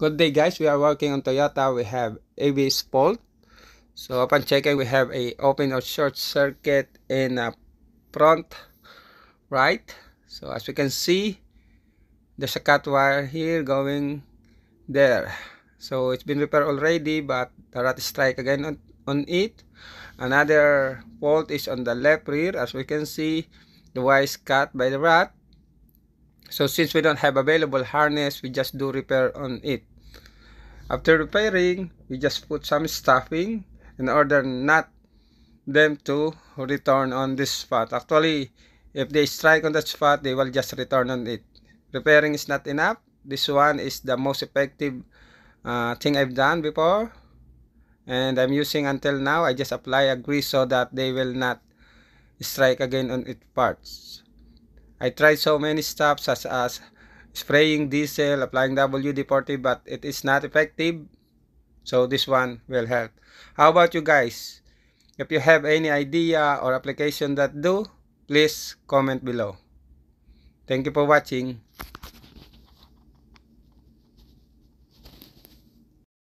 Good day guys, we are working on Toyota. We have ABS fault. So upon checking, we have a open or short circuit in front right. So as we can see, there's a cut wire here going there. So it's been repaired already, but the rat strike again on it. Another fault is on the left rear. As we can see, the wire is cut by the rat. So since we don't have available harness, we just do repair on it. After repairing, we just put some stuffing in order not them to return on this spot. Actually, if they strike on that spot, they will just return on it. Repairing is not enough. This one is the most effective thing I've done before, and I'm using until now. I just apply a grease so that they will not strike again on its parts. I tried so many stuff such as spraying diesel, applying WD-40, but it is not effective. So this one will help. How about you guys? If you have any idea or application that do, please comment below. Thank you for watching.